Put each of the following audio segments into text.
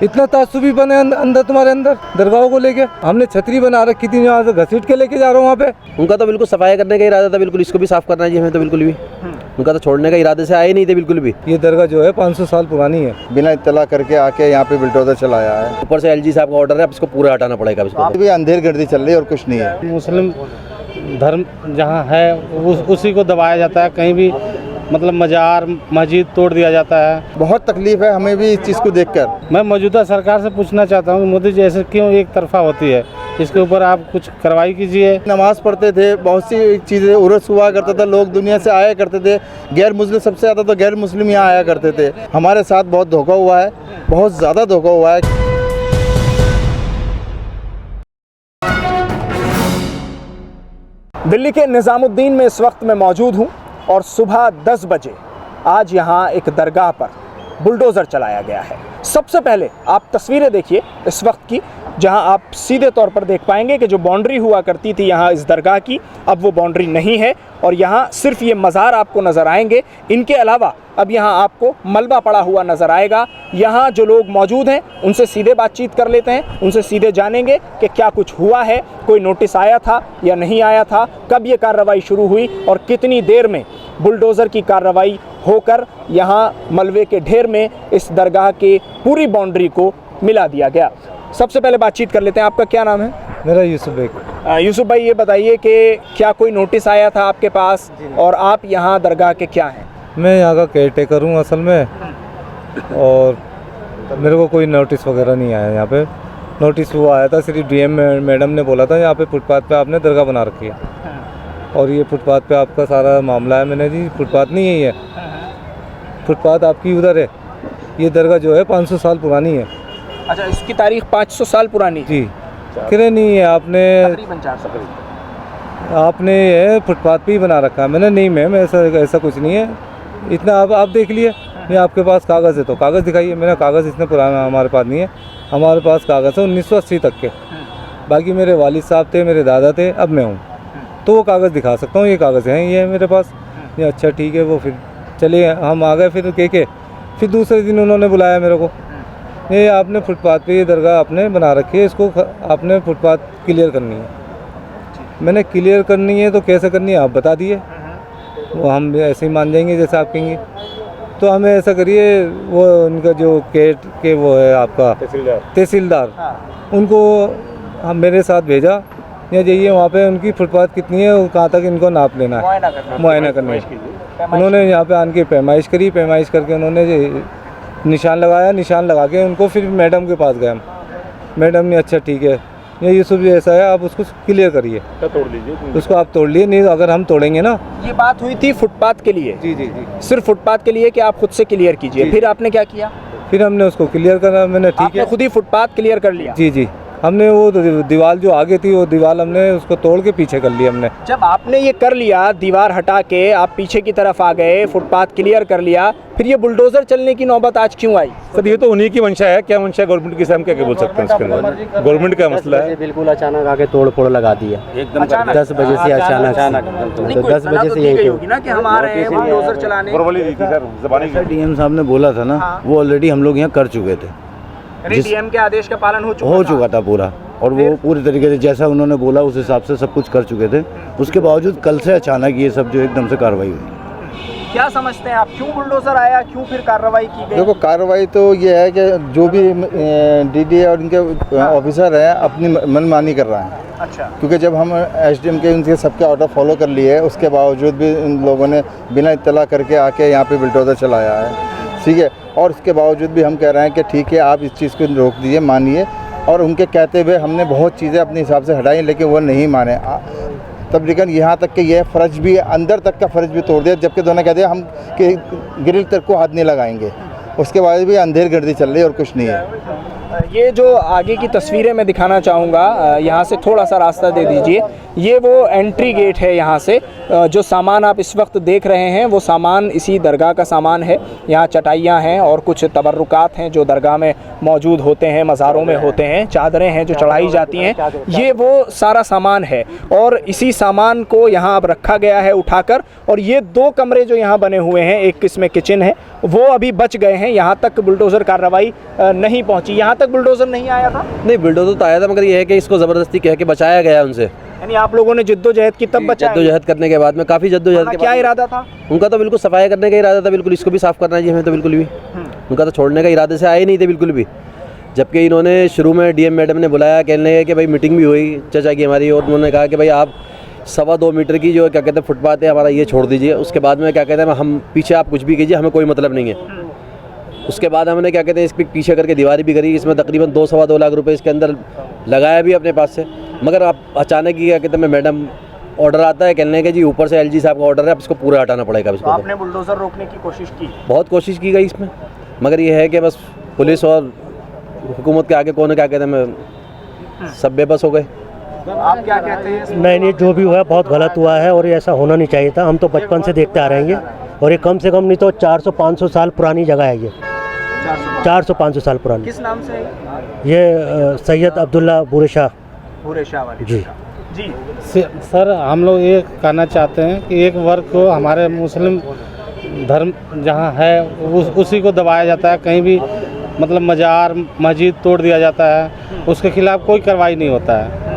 इतना तासुबी बने अंदर तुम्हारे अंदर दरगाहों को लेके। हमने छतरी बना रखी थी, यहाँ से घसीट के लेके जा रहा हूँ वहाँ पे। उनका तो बिल्कुल सफाई करने का इरादा था, बिल्कुल इसको भी साफ करना चाहिए हमें तो बिल्कुल भी। उनका तो छोड़ने का इरादे से आए नहीं थे बिल्कुल भी। ये दरगाह जो है 500 साल पुरानी है, बिना इत्तला करके आके यहाँ पे बुलडोजर चलाया है। ऊपर से एलजी साहब का ऑर्डर है, अब इसको पूरा हटाना पड़ेगा इसको। अभी अंधेरगर्दी चल रही है और कुछ नहीं है। मुस्लिम धर्म जहाँ है उसी को दबाया जाता है, कहीं भी मतलब मजार मस्जिद तोड़ दिया जाता है। बहुत तकलीफ है हमें भी इस चीज़ को देखकर। मैं मौजूदा सरकार से पूछना चाहता हूँ कि मोदी जी ऐसे क्यों एक तरफा होती है, इसके ऊपर आप कुछ कार्रवाई कीजिए। नमाज पढ़ते थे, बहुत सी चीज़ें उर्स हुआ करता था, लोग दुनिया से आया करते थे, गैर मुस्लिम सबसे ज़्यादा तो गैर मुस्लिम यहाँ आया करते थे। हमारे साथ बहुत धोखा हुआ है, बहुत ज़्यादा धोखा हुआ है। दिल्ली के निज़ामुद्दीन में इस वक्त मैं मौजूद हूँ और सुबह 10 बजे आज यहाँ एक दरगाह पर बुलडोज़र चलाया गया है। सबसे पहले आप तस्वीरें देखिए इस वक्त की, जहाँ आप सीधे तौर पर देख पाएंगे कि जो बाउंड्री हुआ करती थी यहाँ इस दरगाह की, अब वो बाउंड्री नहीं है और यहाँ सिर्फ ये मज़ार आपको नज़र आएंगे। इनके अलावा अब यहाँ आपको मलबा पड़ा हुआ नज़र आएगा। यहाँ जो लोग मौजूद हैं उनसे सीधे बातचीत कर लेते हैं, उनसे सीधे जानेंगे कि क्या कुछ हुआ है, कोई नोटिस आया था या नहीं आया था, कब ये कार्रवाई शुरू हुई और कितनी देर में बुलडोज़र की कार्रवाई होकर यहाँ मलबे के ढेर में इस दरगाह के पूरी बाउंड्री को मिला दिया गया। सबसे पहले बातचीत कर लेते हैं। आपका क्या नाम है? मेरा यूसुफ बेग। यूसुफ भाई, ये बताइए कि क्या कोई नोटिस आया था आपके पास और आप यहाँ दरगाह के क्या हैं? मैं यहाँ का केयर टेकर हूँ असल में, और मेरे को कोई नोटिस वगैरह नहीं आया यहाँ पे। नोटिस वो आया था सिर्फ डीएम मैडम ने बोला था यहाँ पे फुटपाथ पे आपने दरगाह बना रखी है और ये फुटपाथ पे आपका सारा मामला है। मैंने जी फुटपाथ नहीं है, ये फुटपाथ आपकी उधर है। ये दरगाह जो है 500 साल पुरानी है। अच्छा, इसकी तारीख 500 साल पुरानी जी। किरे नहीं है, आपने ये फुटपाथ पे ही बना रखा है। मैंने नहीं मैम, ऐसा कुछ नहीं है। इतना आप देख लिए, ये आपके पास कागज़ है तो कागज़ दिखाइए। मेरा कागज़ इतना पुराना हमारे पास नहीं है, हमारे पास कागज़ है 1980 तक के। बाकी मेरे वालिद साहब थे, मेरे दादा थे, अब मैं हूँ तो वो कागज़ दिखा सकता हूँ। ये कागज़ हैं, ये है मेरे पास। ये अच्छा ठीक है। वो फिर चलिए हम आ गए फिर फिर दूसरे दिन उन्होंने बुलाया मेरे को, ये आपने फुटपाथ पे ये दरगाह आपने बना रखी है, इसको आपने फुटपाथ क्लियर करनी है। मैंने क्लियर करनी है तो कैसे करनी है आप बता दिए, वो हम ऐसे ही मान जाएंगे जैसे आप कहेंगे। तो हमें ऐसा करिए, वो उनका जो केट के वो है आपका तहसीलदार, उनको हम मेरे साथ भेजा, या जाइए वहाँ पे उनकी फुटपाथ कितनी है, कहाँ तक इनको नाप लेना है, मुआयना करना है। उन्होंने यहाँ पे आन के पैमाइश करी, पैमाइश करके उन्होंने निशान लगाया, निशान लगा के उनको फिर मैडम के पास गए। मैडम ने अच्छा ठीक है, ये यूसुफ जी ऐसा है, आप उसको क्लियर करिए, तोड़ लीजिए उसको। आप तोड़ लिए, नहीं अगर हम तोड़ेंगे ना। ये बात हुई थी फुटपाथ के लिए? जी जी जी, सिर्फ फुटपाथ के लिए कि आप खुद से क्लियर कीजिए। फिर आपने क्या किया? फिर हमने उसको क्लियर करा। मैंने ठीक है, खुद ही फुटपाथ क्लियर कर लिया? जी जी। हमने वो दीवार जो आगे थी, वो दीवार हमने उसको तोड़ के पीछे कर लिया हमने। जब आपने ये कर लिया, दीवार हटा के आप पीछे की तरफ आ गए, फुटपाथ क्लियर कर लिया, फिर ये बुलडोजर चलने की नौबत आज क्यों आई? सर ये तो उन्हीं की मंशा है। क्या मंशा है गवर्नमेंट की, हम क्या बोल सकते हैं इसके अंदर? गवर्नमेंट का मसला है। बिल्कुल अचानक आके तोड़ फोड़ लगा दिया एकदम 10 बजे से अचानक। तो 10 बजे से यही होगी ना कि हम आ रहे हैं बुलडोजर चलाने। डीएम साहब ने बोला था ना, वो ऑलरेडी हम लोग यहाँ कर चुके थे। डीएम के आदेश का पालन हो चुका था पूरा, और वो पूरी तरीके से जैसा उन्होंने बोला उस हिसाब से सब कुछ कर चुके थे। उसके बावजूद कल से अचानक ये सब जो एकदम से कार्रवाई हुई। क्या समझते हैं आप, क्यों बुलडोजर आया, क्यों फिर कार्रवाई की गई? देखो, कार्रवाई तो ये है कि जो भी डीडी और उनके ऑफिसर हैं अपनी मनमानी कर रहे हैं। अच्छा। क्योंकि जब हम एसडीएम के उनके सबके ऑर्डर फॉलो कर लिए, उसके बावजूद भी इन लोगों ने बिना इत्तला करके आके यहाँ पे बुलडोजर चलाया है, ठीक है। और उसके बावजूद भी हम कह रहे हैं कि ठीक है, आप इस चीज़ को रोक दीजिए, मानिए। और उनके कहते हुए हमने बहुत चीज़ें अपने हिसाब से हटाई, लेकिन वो नहीं माने। तब लेकिन यहाँ तक कि यह फ़र्ज भी, अंदर तक का फ़र्ज भी तोड़ दिया, जबकि दोनों कहते हैं हम कि ग्रिल तक को हाथ नहीं लगाएंगे। उसके बाद भी अंधेरगर्दी चल रही है और कुछ नहीं है। ये जो आगे की तस्वीरें मैं दिखाना चाहूँगा, यहाँ से थोड़ा सा रास्ता दे दीजिए। ये वो एंट्री गेट है यहाँ से। जो सामान आप इस वक्त देख रहे हैं वो सामान इसी दरगाह का सामान है। यहाँ चटाइयाँ हैं और कुछ तबर्रुकात हैं जो दरगाह में मौजूद होते हैं, मज़ारों में होते हैं, चादरें हैं जो चढ़ाई जाती हैं। ये वो सारा सामान है और इसी सामान को यहाँ अब रखा गया है उठाकर। और ये 2 कमरे जो यहाँ बने हुए हैं, एक इसमें किचन है, वो अभी बच गए हैं। यहाँ तक बुलडोज़र कार्रवाई नहीं पहुँची। यहाँ तक बुलडोज़र नहीं आया था? नहीं, बुलडोज़र तो आया था, मगर ये है कि इसको ज़बरदस्ती कह के बचाया गया उनसे। यानी आप लोगों ने जद्दोजहद की तब बचाया? जद्दोजहद करने के बाद में, काफ़ी जद्दोजहद के क्या इरादा था उनका? तो बिल्कुल सफाई करने का इरादा था, बिल्कुल इसको भी साफ़ करना चाहिए हमें तो बिल्कुल भी। उनका तो छोड़ने का इरादे से आए नहीं थे बिल्कुल भी। जबकि इन्होंने शुरू में डीएम मैडम ने बुलाया, कहने लगे कि भाई मीटिंग भी हुई चाचा की हमारी, और उन्होंने कहा कि भाई आप 2.25 मीटर की जो क्या कहते हैं फुटपाथ है हमारा, ये छोड़ दीजिए। उसके बाद में क्या कहते हैं, हम पीछे आप कुछ भी कीजिए, हमें कोई मतलब नहीं है। उसके बाद हमने क्या कहते हैं इसके पीछे करके दीवारी भी करी, इसमें तकरीबन 2-2.25 लाख रुपए इसके अंदर लगाया भी अपने पास से। मगर आप अचानक ही क्या कहते हैं मैडम ऑर्डर आता है, कहने के जी ऊपर से एलजी साहब का ऑर्डर है, अब इसको पूरा हटाना पड़ेगा। इसको आपने बुलडोज़र रोकने की कोशिश की? बहुत कोशिश की गई इसमें, मगर ये है कि बस पुलिस और हुकूमत के आगे कौन क्या कहते हैं, सब बेबस हो गए। आप क्या कहते हैं? नहीं, जो भी हुआ है बहुत गलत हुआ है और ये ऐसा होना नहीं चाहिए था। हम तो बचपन से देखते आ रहे हैं और ये कम से कम नहीं तो 400-500 साल पुरानी जगह है। ये 400-500 साल पुरानी। किस नाम से? ये सैयद अब्दुल्ला बूरे शाह वाली जी। सर हम लोग ये कहना चाहते हैं कि एक वर्ग को, हमारे मुस्लिम धर्म जहाँ है उसी को दबाया जाता है। कहीं भी मतलब मज़ार मस्जिद तोड़ दिया जाता है, उसके खिलाफ़ कोई कार्रवाई नहीं होता है।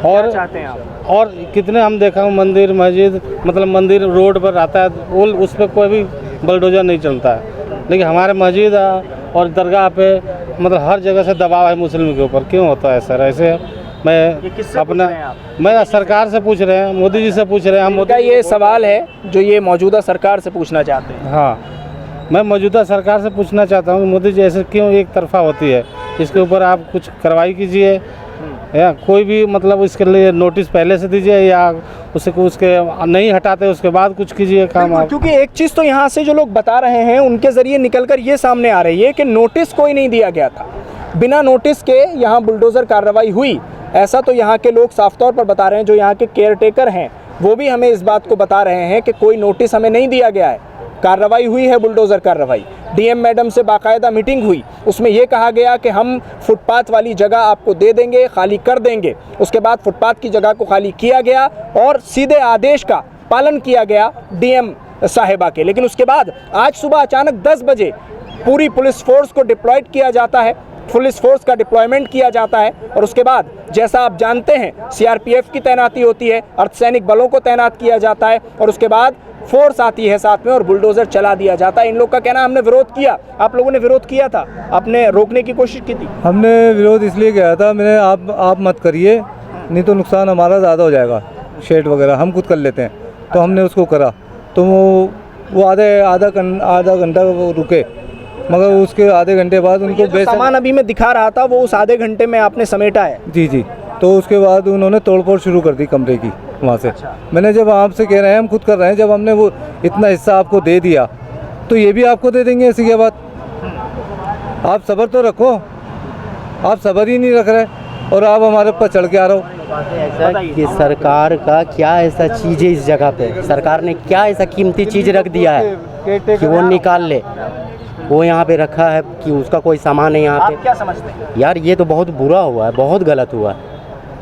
और क्या चाहते हैं आप? और कितने हम देखा हूँ मंदिर मस्जिद, मतलब मंदिर रोड पर आता है, वो उस पर कोई भी बुलडोज़र नहीं चलता है। लेकिन हमारे मस्जिद और दरगाह पे मतलब हर जगह से दबाव है मुस्लिम के ऊपर। क्यों होता है सर ऐसे? मैं सरकार से पूछ रहे हैं, मोदी जी से पूछ रहे हैं। हम मोदी ये सवाल है जो ये मौजूदा सरकार से पूछना चाहते हैं। हाँ, मैं मौजूदा सरकार से पूछना चाहता हूँ कि मोदी जी ऐसे क्यों एक तरफा होती है? इसके ऊपर आप कुछ कार्रवाई कीजिए, या कोई भी मतलब इसके लिए नोटिस पहले से दीजिए, या उसके नहीं हटाते उसके बाद कुछ कीजिए काम आप। क्योंकि एक चीज़ तो यहाँ से जो लोग बता रहे हैं उनके ज़रिए निकलकर ये सामने आ रही है कि नोटिस कोई नहीं दिया गया था। बिना नोटिस के यहाँ बुलडोज़र कार्रवाई हुई, ऐसा तो यहाँ के लोग साफ तौर पर बता रहे हैं। जो यहाँ के केयर टेकर हैं वो भी हमें इस बात को बता रहे हैं कि कोई नोटिस हमें नहीं दिया गया है, कार्रवाई हुई है बुलडोज़र कार्रवाई। डीएम मैडम से बाकायदा मीटिंग हुई, उसमें ये कहा गया कि हम फुटपाथ वाली जगह आपको दे देंगे, खाली कर देंगे। उसके बाद फुटपाथ की जगह को खाली किया गया और सीधे आदेश का पालन किया गया डीएम साहिबा के। लेकिन उसके बाद आज सुबह अचानक 10 बजे पूरी पुलिस फोर्स को डिप्लॉयड किया जाता है, पुलिस फोर्स का डिप्लॉयमेंट किया जाता है। और उसके बाद जैसा आप जानते हैं सीआरपीएफ की तैनाती होती है, अर्धसैनिक बलों को तैनात किया जाता है और उसके बाद फोर्स आती है साथ में और बुलडोज़र चला दिया जाता है। इन लोग का कहना हमने विरोध किया। आप लोगों ने विरोध किया था, आपने रोकने की कोशिश की थी? हमने विरोध इसलिए किया था, मैंने आप मत करिए, नहीं तो नुकसान हमारा ज़्यादा हो जाएगा। शेड वगैरह हम खुद कर लेते हैं, तो हमने उसको करा। तो वो आधा घंटा वो रुके, मगर उसके आधे घंटे बाद उनको सामान अभी मैं दिखा रहा था वो उस आधे घंटे में आपने समेटा है? जी। तो उसके बाद उन्होंने तोड़फोड़ शुरू कर दी कमरे की वहाँ से। मैंने जब आपसे कह रहे हैं हम खुद कर रहे हैं, जब हमने वो इतना हिस्सा आपको दे दिया तो ये भी आपको दे देंगे ऐसी क्या बात? आप सब्र तो रखो, आप सब्र ही नहीं रख रहे और आप हमारे ऊपर चढ़ के आ रहे हो। ऐसा कि सरकार का क्या ऐसा चीज़ है इस जगह पे, सरकार ने क्या ऐसा कीमती चीज़ रख दिया है कि वो निकाल ले? वो यहाँ पे रखा है कि उसका कोई सामान है यहाँ पे। आप क्या समझते हैं? यार ये तो बहुत बुरा हुआ है, बहुत गलत हुआ है।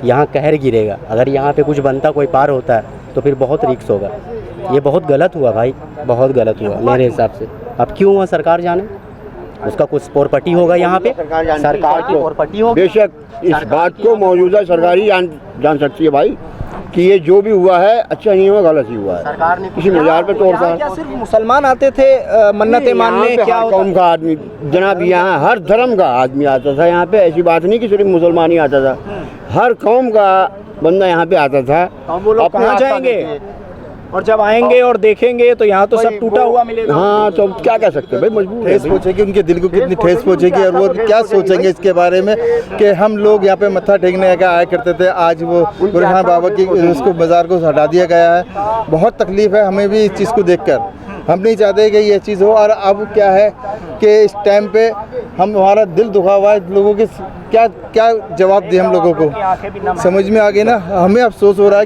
यहाँ कहर गिरेगा, अगर यहाँ पे कुछ बनता कोई पार होता है तो फिर बहुत रिस्क होगा। ये बहुत गलत हुआ भाई, बहुत गलत हुआ मेरे हिसाब से। अब क्यों हुआ सरकार जाने, उसका कुछ प्रॉपर्टी होगा यहाँ पे, सरकार की प्रॉपर्टी होगी। बेशक इस बात को मौजूदा सरकार ही जान सकती है भाई कि ये जो भी हुआ है अच्छा नहीं हुआ, गलत ही हुआ है। सरकार ने किसी मजार पे तोड़ता है। क्या सिर्फ मुसलमान आते थे मन्नतें मानने? क्या हर कौम का आदमी जनाब, यहाँ हर धर्म का आदमी आता था यहाँ पे। ऐसी बात नहीं कि सिर्फ मुसलमान ही आता था, हर कौम का बंदा यहाँ पे आता था। वो लोग कहाँ जाएंगे? और जब आएंगे और देखेंगे तो यहाँ तो सब टूटा हुआ मिलेगा। हाँ, तो क्या कह सकते हैं भाई, मजबूर ठेस पहुँचेगी, उनके दिल को कितनी ठेस पहुँचेगी और वो क्या सोचेंगे इसके बारे में कि हम लोग यहाँ पे मत्था टेकने का आया करते थे, आज वो बुरहान बाबा की उसको बाज़ार को हटा दिया गया है। बहुत तकलीफ़ है हमें भी इस चीज़ को देखकर हम नहीं चाहते कि ये चीज़ हो। और अब क्या है कि इस टाइम पे हमारा दिल दुखा हुआ है, लोगों के क्या क्या जवाब दें हम लोगों को, समझ में आ गई ना। हमें अफसोस हो रहा है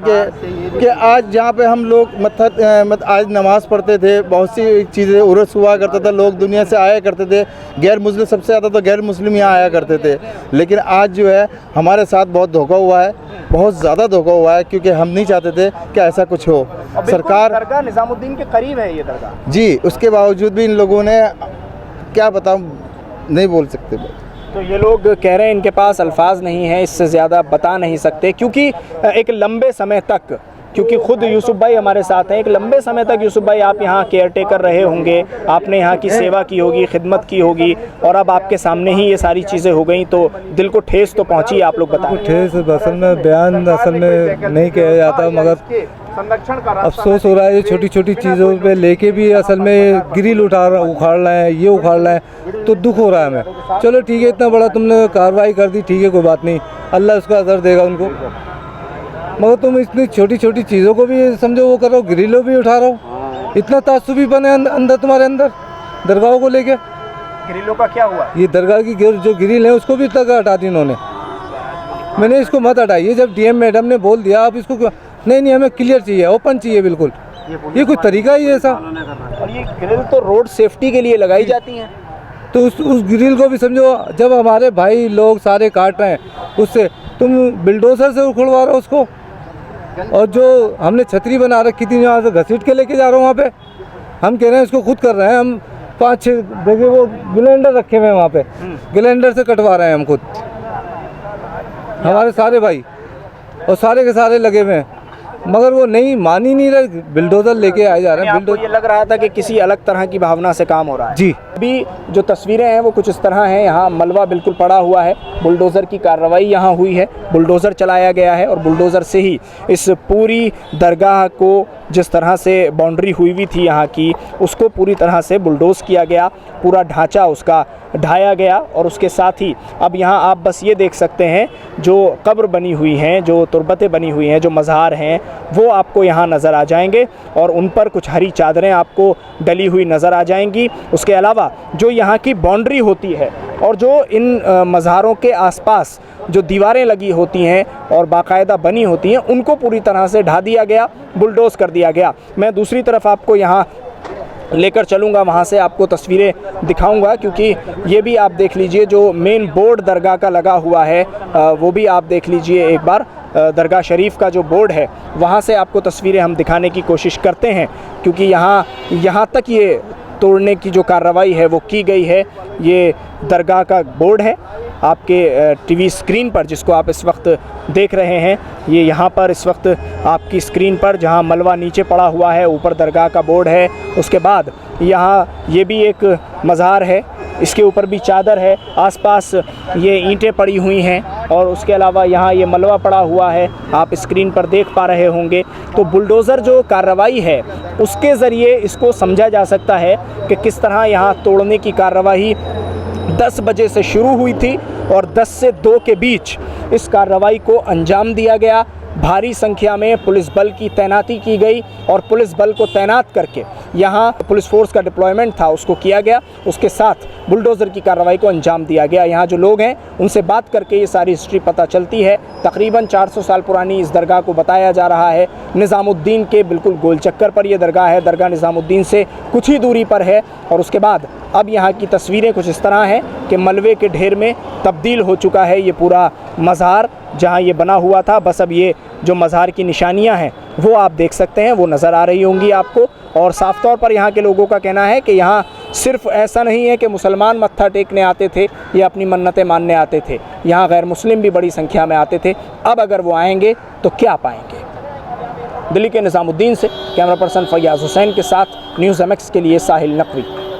कि आज जहाँ पे हम लोग आज नमाज़ पढ़ते थे, बहुत सी चीज़ें उर्स हुआ करता था, लोग दुनिया से आया करते थे, गैर मुस्लिम सबसे ज़्यादा तो गैर मुस्लिम यहाँ आया करते थे। लेकिन आज जो है हमारे साथ बहुत धोखा हुआ है, बहुत ज़्यादा धोखा हुआ है, क्योंकि हम नहीं चाहते थे कि ऐसा कुछ हो। सरकार दरगाह निज़ामुद्दीन के करीब है ये दरगाह जी, उसके बावजूद भी इन लोगों ने क्या बताऊं, नहीं बोल सकते। तो ये लोग कह रहे हैं इनके पास अल्फाज नहीं है, इससे ज़्यादा बता नहीं सकते, क्योंकि एक लंबे समय तक, क्योंकि खुद यूसुफ भाई हमारे साथ हैं, एक लंबे समय तक यूसुफ भाई आप यहाँ केयर टेकर रहे होंगे, आपने यहाँ की सेवा की होगी, खिदमत की होगी, और अब आपके सामने ही ये सारी चीज़ें हो गई, तो दिल को ठेस तो पहुँची। आप लोग बताएं। ठेस असल में बयान असल में नहीं किया जाता, मगर अफसोस हो रहा है ये छोटी छोटी चीज़ों पे लेके भी असल में ग्रिल उखाड़ रहे हैं, ये उखाड़ रहे हैं, तो दुख हो रहा है हमें। चलो ठीक है, इतना बड़ा तुमने कार्रवाई कर दी, ठीक है, कोई बात नहीं, अल्लाह उसका असर देगा उनको, मगर तुम इतनी छोटी छोटी चीज़ों को भी समझो वो कर रहे हो, ग्रिलों भी उठा रहे हो, इतना तासुबी बने अंदर तुम्हारे अंदर दरगाहों को लेके। ग्रिलों का क्या हुआ? ये दरगाह की जो ग्रिल है उसको भी तक हटा दी इन्होंने। मैंने इसको मत हटाइए, जब डीएम मैडम ने बोल दिया आप इसको नहीं हमें क्लियर चाहिए, ओपन चाहिए बिल्कुल, ये कोई तरीका ही है ऐसा? और ये ग्रिल तो रोड सेफ्टी के लिए लगाई जाती हैं, तो उस ग्रिल को भी समझो, जब हमारे भाई लोग सारे काट रहे हैं उससे तुम बिल्डोजर से उखड़वा रहे हो उसको, और जो हमने छतरी बना रखी थी यहाँ से घसीट के लेके जा रहे हो वहाँ पे, हम कह रहे हैं इसको खुद कर रहे हैं, हम 5-6 देखिए वो ग्लेंडर रखे हुए हैं वहाँ पे, ग्लेंडर से कटवा रहे हैं हम खुद, हमारे सारे भाई और सारे के सारे लगे हुए हैं, मगर वो नहीं मान ही नहीं रहे, बिल्डोजर लेके आए जा रहे हैं। आपको ये लग रहा था कि किसी अलग तरह की भावना से काम हो रहा है? जी, अभी जो तस्वीरें हैं वो कुछ इस तरह हैं, यहाँ मलबा बिल्कुल पड़ा हुआ है, बुलडोज़र की कार्रवाई यहाँ हुई है, बुलडोज़र चलाया गया है, और बुलडोज़र से ही इस पूरी दरगाह को जिस तरह से बाउंड्री हुई थी यहाँ की, उसको पूरी तरह से बुलडोज़ किया गया, पूरा ढांचा उसका ढाया गया, और उसके साथ ही अब यहाँ आप बस ये देख सकते हैं जो कब्र बनी हुई हैं, जो तुरबतें बनी हुई हैं, जो मज़ार हैं, वो आपको यहाँ नज़र आ जाएंगे, और उन पर कुछ हरी चादरें आपको डली हुई नज़र आ जाएंगी। उसके अलावा जो यहाँ की बाउंड्री होती है और जो इन मज़ारों के आसपास जो दीवारें लगी होती हैं और बाकायदा बनी होती हैं, उनको पूरी तरह से ढा दिया गया, बुलडोज़ कर दिया गया। मैं दूसरी तरफ आपको यहाँ लेकर चलूँगा, वहाँ से आपको तस्वीरें दिखाऊंगा, क्योंकि ये भी आप देख लीजिए जो मेन बोर्ड दरगाह का लगा हुआ है, वो भी आप देख लीजिए एक बार। दरगाह शरीफ का जो बोर्ड है वहाँ से आपको तस्वीरें हम दिखाने की कोशिश करते हैं, क्योंकि यहाँ तक ये तोड़ने की जो कार्रवाई है वो की गई है। ये दरगाह का बोर्ड है आपके टीवी स्क्रीन पर, जिसको आप इस वक्त देख रहे हैं, ये यहाँ पर इस वक्त आपकी स्क्रीन पर जहाँ मलबा नीचे पड़ा हुआ है, ऊपर दरगाह का बोर्ड है। उसके बाद यहाँ ये भी एक मज़ार है, इसके ऊपर भी चादर है, आसपास ये ईंटें पड़ी हुई हैं, और उसके अलावा यहाँ ये मलबा पड़ा हुआ है, आप स्क्रीन पर देख पा रहे होंगे। तो बुलडोज़र जो कार्रवाई है उसके ज़रिए इसको समझा जा सकता है कि किस तरह यहाँ तोड़ने की कार्रवाई 10 बजे से शुरू हुई थी, और 10 से 2 के बीच इस कार्रवाई को अंजाम दिया गया। भारी संख्या में पुलिस बल की तैनाती की गई, और पुलिस बल को तैनात करके यहाँ पुलिस फोर्स का डिप्लॉयमेंट था उसको किया गया, उसके साथ बुलडोज़र की कार्रवाई को अंजाम दिया गया। यहाँ जो लोग हैं उनसे बात करके ये सारी हिस्ट्री पता चलती है। तकरीबन 400 साल पुरानी इस दरगाह को बताया जा रहा है। निज़ामुद्दीन के बिल्कुल गोल चक्कर पर यह दरगाह है, दरगाह निज़ामुद्दीन से कुछ ही दूरी पर है। और उसके बाद अब यहाँ की तस्वीरें कुछ इस तरह हैं कि मलबे के ढेर में तब्दील हो चुका है ये पूरा मज़ार जहाँ ये बना हुआ था। बस अब ये जो मज़ार की निशानियाँ हैं वो आप देख सकते हैं, वो नज़र आ रही होंगी आपको। और साफ़ तौर पर यहाँ के लोगों का कहना है कि यहाँ सिर्फ़ ऐसा नहीं है कि मुसलमान मत्था टेकने आते थे या अपनी मन्नतें मानने आते थे, यहाँ गैर मुस्लिम भी बड़ी संख्या में आते थे। अब अगर वो आएंगे तो क्या पाएंगे। दिल्ली के निज़ामुद्दीन से कैमरा पर्सन फैयाज़ हुसैन के साथ न्यूज़ MX के लिए साहिल नकवी।